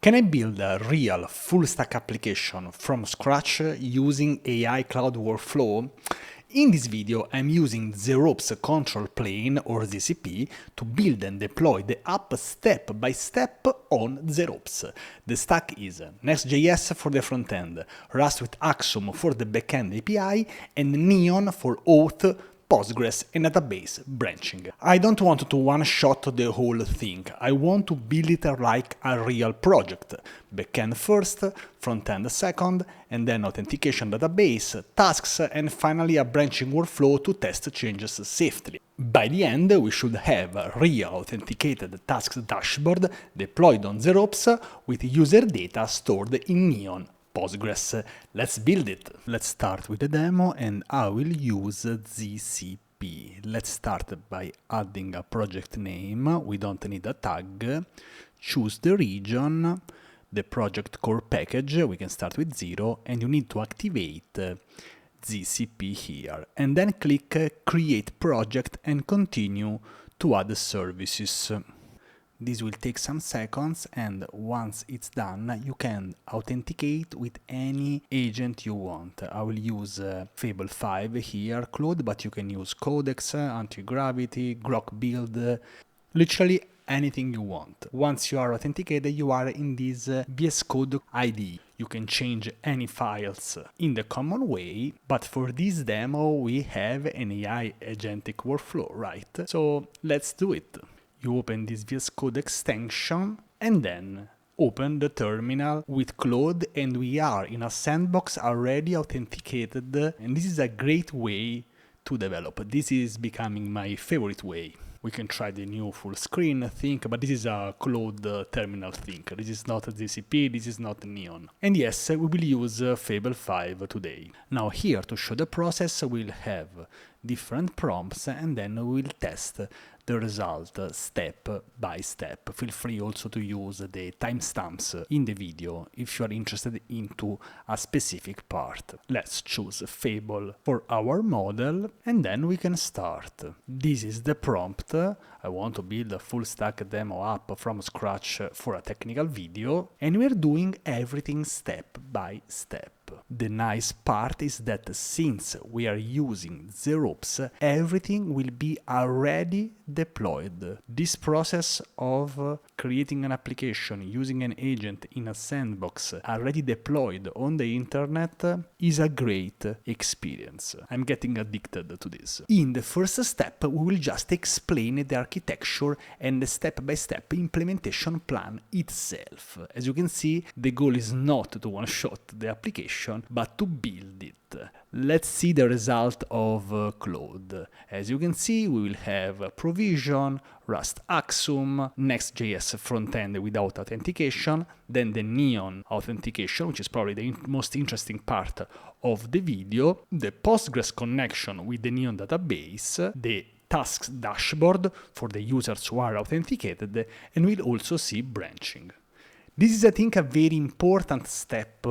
Can I build a real full-stack application from scratch using AI Cloud Workflow? In this video, I'm using Zerops control plane or ZCP to build and deploy the app step by step on Zerops. The stack is Next.js for the frontend, Rust with Axum for the Backend API, and Neon for Auth, Postgres and database branching. I don't want to one-shot the whole thing. I want to build it like a real project. Backend first, frontend second, and then authentication database, tasks, and finally a branching workflow to test changes safely. By the end, we should have a real authenticated tasks dashboard deployed on Zerops with user data stored in Neon Postgres. Let's build it. Let's start with the demo and I will use ZCP. Let's start by adding a project name. We don't need a tag. Choose the region, the project core package. We can start with 0 and you need to activate ZCP here. And then click create project and continue to add services. This will take some seconds and once it's done, you can authenticate with any agent you want. I will use Fable5 here, Claude, but you can use Codex, Anti-Gravity, Grok Build, literally anything you want. Once you are authenticated, you are in this VS Code IDE. You can change any files in the common way, but for this demo, we have an AI agentic workflow, right? So let's do it. You open this VS Code extension and then open the terminal with Claude and we are in a sandbox already authenticated, and this is a great way to develop. This is becoming my favorite way. We can try the new full screen thing, but this is a Claude terminal thing. This is not ZCP, this is not Neon. And yes, we will use Fable5 today. Now here to show the process, we'll have different prompts and then we will test the result step by step. Feel free also to use the timestamps in the video if you are interested into a specific part. Let's choose Fable for our model and then we can start. This is the prompt. I want to build a full stack demo app from scratch for a technical video and we're doing everything step by step. The nice part is that since we are using Zerops, everything will be already deployed. This process of creating an application using an agent in a sandbox already deployed on the internet is a great experience. I'm getting addicted to this. In the first step, we will just explain the architecture and the step-by-step implementation plan itself. As you can see, the goal is not to one-shot the application, but to build it. Let's see the result of Claude. As you can see, we will have provision, Rust Axum, Next.js frontend without authentication, then the Neon authentication, which is probably the most interesting part of the video, the Postgres connection with the Neon database, the tasks dashboard for the users who are authenticated, and we'll also see branching. This is, I think, a very important step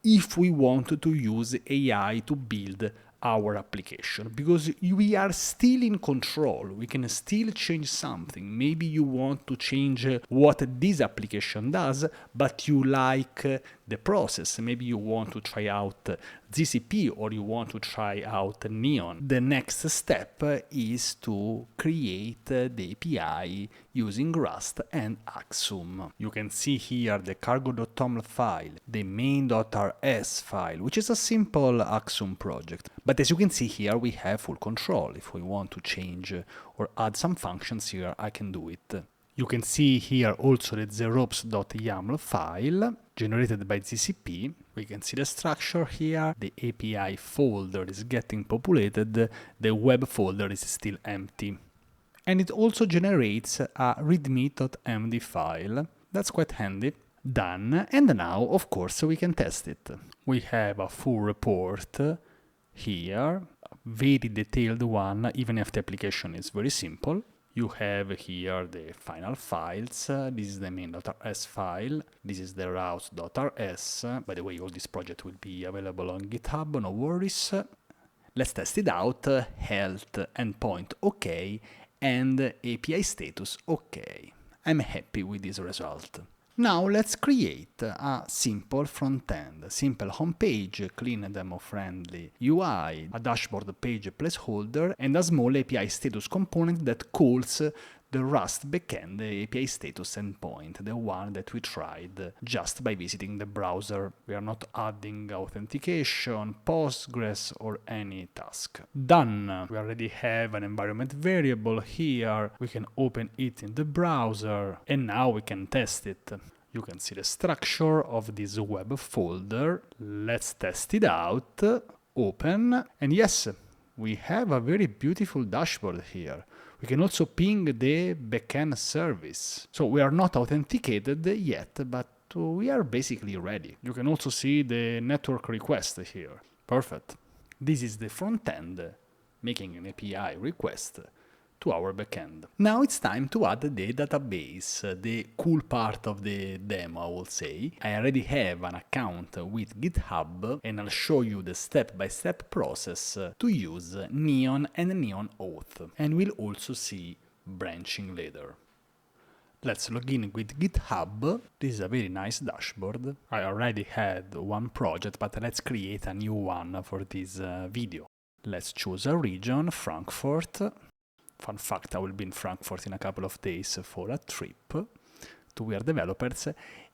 if we want to use AI to build our application, because we are still in control. We can still change something. Maybe you want to change what this application does, but you like the process. Maybe you want to try out ZCP or you want to try out Neon. The next step is to create the API using Rust and Axum. You can see here the cargo.toml file, the main.rs file, which is a simple Axum project. But as you can see here, we have full control. If we want to change or add some functions here, I can do it. You can see here also the zerops.yaml file generated by ZCP. We can see the structure here. The API folder is getting populated. The web folder is still empty. And it also generates a readme.md file. That's quite handy. Done. And now, of course, we can test it. We have a full report here, a very detailed one, even if the application is very simple. You have here the final files. This is the main.rs file. This is the routes.rs. By the way, all this project will be available on GitHub, no worries. Let's test it out. Health endpoint OK and API status OK. I'm happy with this result. Now let's create a simple front-end, simple homepage, clean and demo-friendly UI, a dashboard page placeholder, and a small API status component that calls the Rust backend API status endpoint, the one that we tried just by visiting the browser. We are not adding authentication, Postgres, or any task. Done! We already have an environment variable here. We can open it in the browser, and now we can test it. You can see the structure of this web folder. Let's test it out. Open, and yes, we have a very beautiful dashboard here. We can also ping the backend service. So we are not authenticated yet, but we are basically ready. You can also see the network request here. Perfect. This is the front end making an API request to our backend. Now it's time to add the database, the cool part of the demo, I will say. I already have an account with GitHub, and I'll show you the step-by-step process to use Neon and Neon Auth, and we'll also see branching later. Let's log in with GitHub. This is a very nice dashboard. I already had one project, but let's create a new one for this video. Let's choose a region, Frankfurt. Fun fact, I will be in Frankfurt in a couple of days for a trip. To We Are Developers.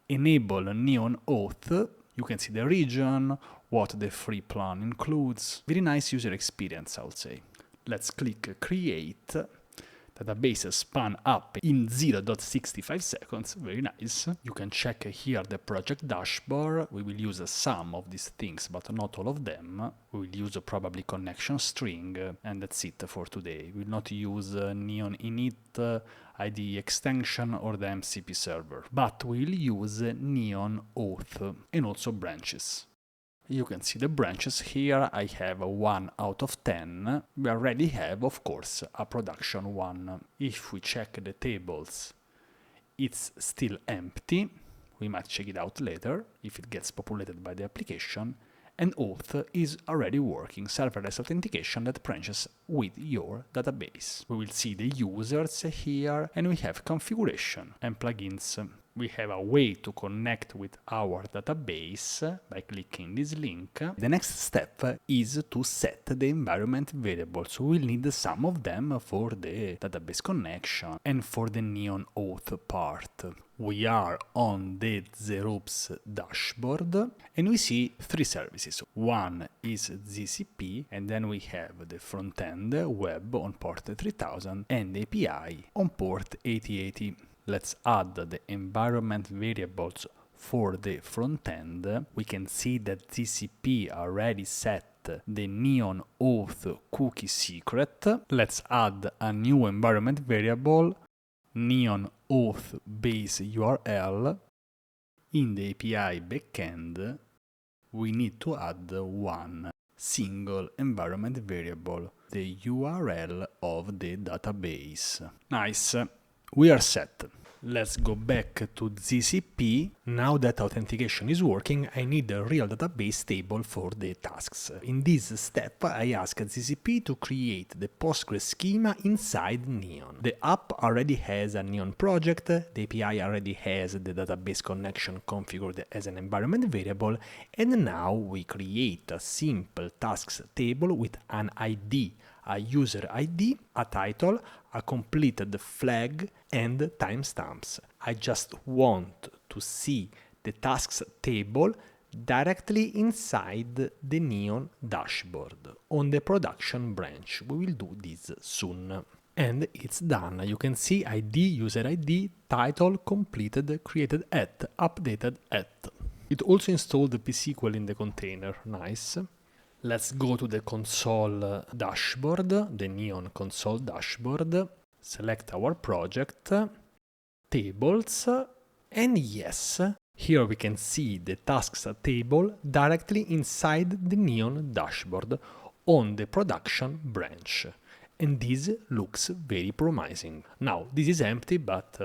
Enable Neon Auth. You can see the region, what the free plan includes. Very nice user experience, I would say. Let's click Create. Database span up in 0.65 seconds. Very nice. You can check here the project dashboard. We will use some of these things, but not all of them. We will use probably connection string, and that's it for today. We will not use Neon init, IDE extension, or the MCP server, but we will use Neon Auth and also branches. You can see the branches here. I have 1 out of 10. We already have, of course, a production one. If we check the tables, it's still empty. We might check it out later if it gets populated by the application. And Auth is already working, serverless authentication that branches with your database. We will see the users here, and we have configuration and plugins. We have a way to connect with our database by clicking this link. The next step is to set the environment variables. We will need some of them for the database connection and for the Neon Auth part. We are on the Zerops dashboard, and we see 3 services. One is GCP, and then we have the front-end web on port 3000 and API on port 8080. Let's add the environment variables for the front end. We can see that GCP already set the Neon Auth cookie secret. Let's add a new environment variable, Neon Auth base URL. In the API backend, we need to add one single environment variable, the URL of the database. Nice. We are set. Let's go back to GCP. Now that authentication is working, I need a real database table for the tasks. In this step, I ask GCP to create the Postgres schema inside Neon. The app already has a Neon project, the API already has the database connection configured as an environment variable, and now we create a simple tasks table with an ID, a user ID, a title, a completed flag, and timestamps. I just want to see the tasks table directly inside the Neon dashboard on the production branch. We will do this soon. And it's done. You can see ID, user ID, title, completed, created at, updated at. It also installed the pSQL in the container. Nice. Let's go to the console dashboard, the Neon console dashboard, select our project, tables, and yes, here we can see the tasks table directly inside the Neon dashboard on the production branch. And this looks very promising. Now, this is empty, but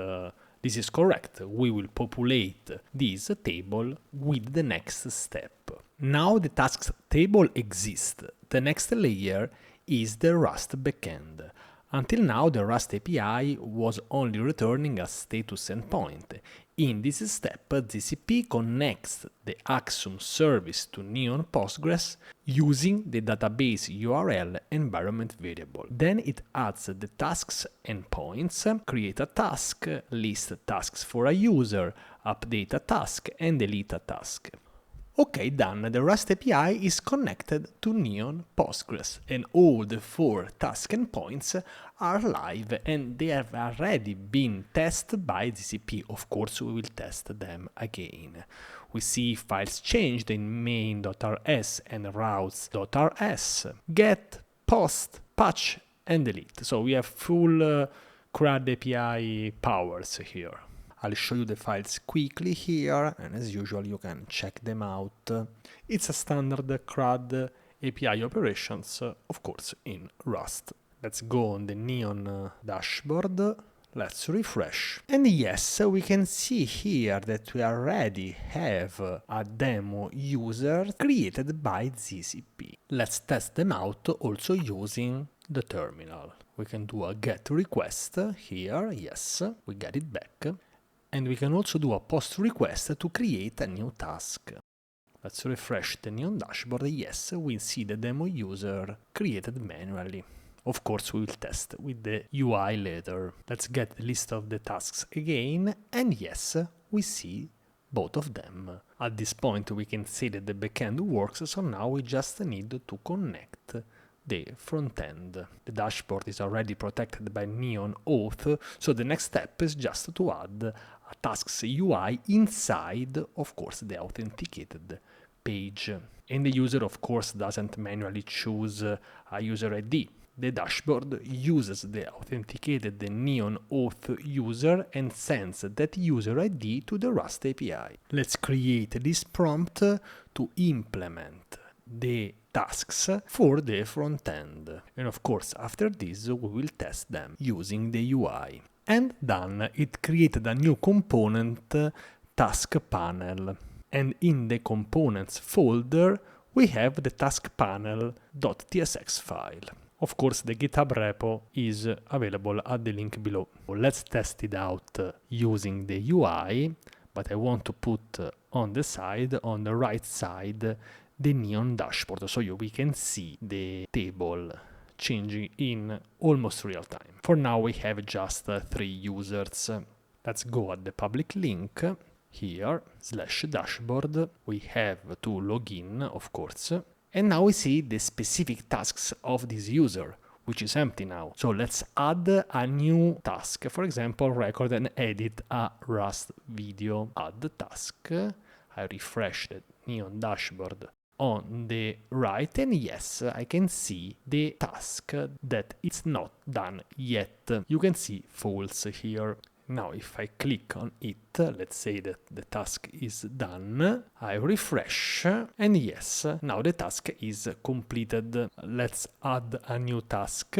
this is correct. We will populate this table with the next step. Now the tasks table exists. The next layer is the Rust backend. Until now, the Rust API was only returning a status endpoint. In this step, ZCP connects the Axum service to Neon Postgres using the database URL environment variable. Then it adds the tasks endpoints, create a task, list tasks for a user, update a task, and delete a task. Okay, done. The REST API is connected to Neon Postgres, and all the 4 task endpoints are live and they have already been tested by ZCP. Of course, we will test them again. We see files changed in main.rs and routes.rs, get, post, patch, and delete. So we have full CRUD API powers here. I'll show you the files quickly here, and as usual you can check them out. It's a standard CRUD API operations, of course, in Rust. Let's go on the Neon dashboard, let's refresh. And yes, we can see here that we already have a demo user created by ZCP. Let's test them out also using the terminal. We can do a get request here, yes, we get it back. And we can also do a post request to create a new task. Let's refresh the Neon dashboard. Yes, we see the demo user created manually. Of course, we will test with the UI later. Let's get the list of the tasks again. And yes, we see both of them. At this point, we can see that the backend works. So now we just need to connect the front end. The dashboard is already protected by Neon Auth. So the next step is just to add a tasks UI inside, of course, the authenticated page. And the user, of course, doesn't manually choose a user ID. The dashboard uses the authenticated Neon Auth user and sends that user ID to the Rust API. Let's create this prompt to implement the tasks for the front end. And of course, after this, we will test them using the UI. And done, it created a new component, task panel. And in the components folder, we have the task panel.tsx file. Of course, the GitHub repo is available at the link below. Let's test it out using the UI, but I want to put on the right side, the Neon dashboard, so we can see the table changing in almost real time. For now, we have just 3 users. Let's go at the public link here, /dashboard. We have to log in, of course. And now we see the specific tasks of this user, which is empty now. So let's add a new task. For example, record and edit a Rust video. Add the task. I refresh the Neon dashboard on the right, and yes, I can see the task that it's not done yet. You can see false here. Now if I click on it, let's say that the task is done, I refresh, and yes, now the task is completed. Let's add a new task,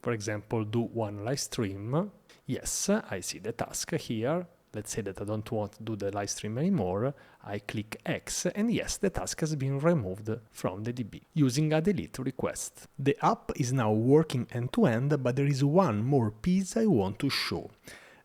for example, do one live stream. Yes, I see the task here. Let's say that I don't want to do the live stream anymore. I click X, and yes, the task has been removed from the DB using a delete request. The app is now working end-to-end, but there is one more piece I want to show.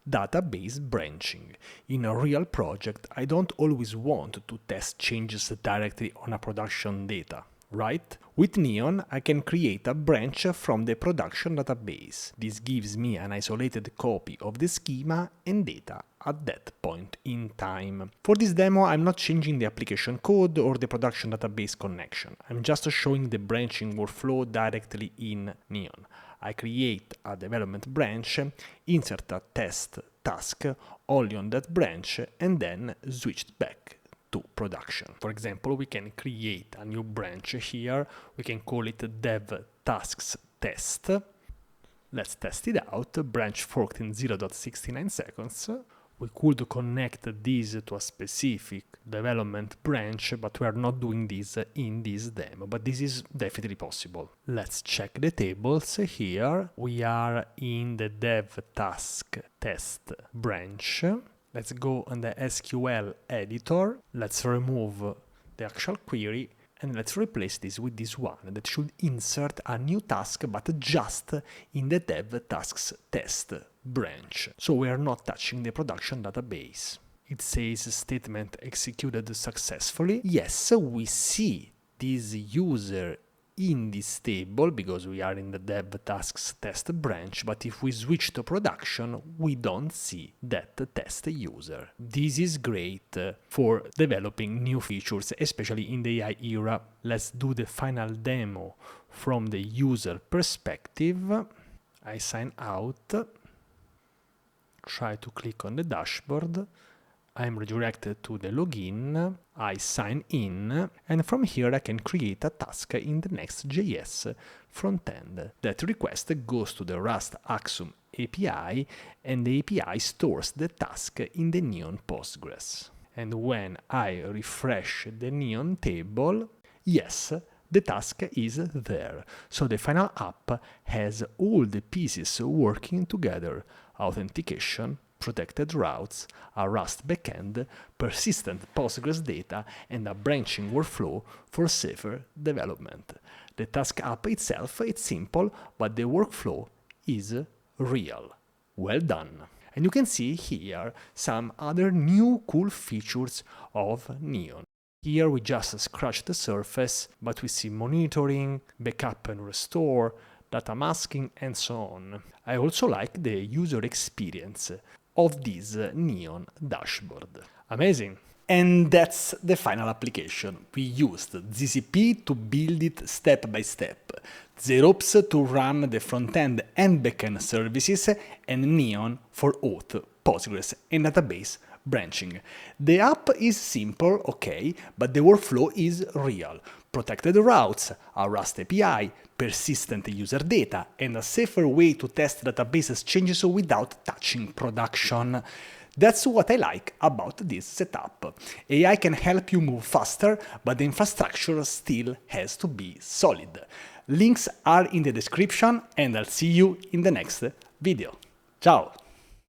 Database branching. In a real project, I don't always want to test changes directly on a production data, right? With Neon, I can create a branch from the production database. This gives me an isolated copy of the schema and data at that point in time. For this demo, I'm not changing the application code or the production database connection. I'm just showing the branching workflow directly in Neon. I create a development branch, insert a test task only on that branch, and then switch back to production. For example, we can create a new branch here. We can call it dev tasks test. Let's test it out. Branch forked in 0.69 seconds. We could connect this to a specific development branch, but we are not doing this in this demo, but this is definitely possible. Let's check the tables here. We are in the dev task test branch. Let's go on the SQL editor. Let's remove the actual query and let's replace this with this one that should insert a new task, but just in the dev tasks test branch. So we are not touching the production database. it says statement executed successfully. Yes, we see this user in this table because we are in the dev tasks test branch, but if we switch to production, we don't see that test user. This is great for developing new features, especially in the AI era. Let's do the final demo from the user perspective. I sign out, try to click on the dashboard. I'm redirected to the login, I sign in, and from here I can create a task in the Next.js frontend. That request goes to the Rust Axum API, and the API stores the task in the Neon Postgres. And when I refresh the Neon table, yes, the task is there. So the final app has all the pieces working together: authentication, protected routes, a Rust backend, persistent Postgres data, and a branching workflow for safer development. The task app itself is simple, but the workflow is real. Well done. And you can see here some other new cool features of Neon. Here we just scratch the surface, but we see monitoring, backup and restore, data masking, and so on. I also like the user experience of this Neon dashboard. Amazing! And that's the final application. We used ZCP to build it step by step, Zerops to run the front-end and back-end services, and Neon for Auth, Postgres, and database branching. The app is simple, okay, but the workflow is real. Protected routes, a Rust API, persistent user data, and a safer way to test databases changes without touching production. That's what I like about this setup. AI can help you move faster, but the infrastructure still has to be solid. Links are in the description, and I'll see you in the next video. Ciao!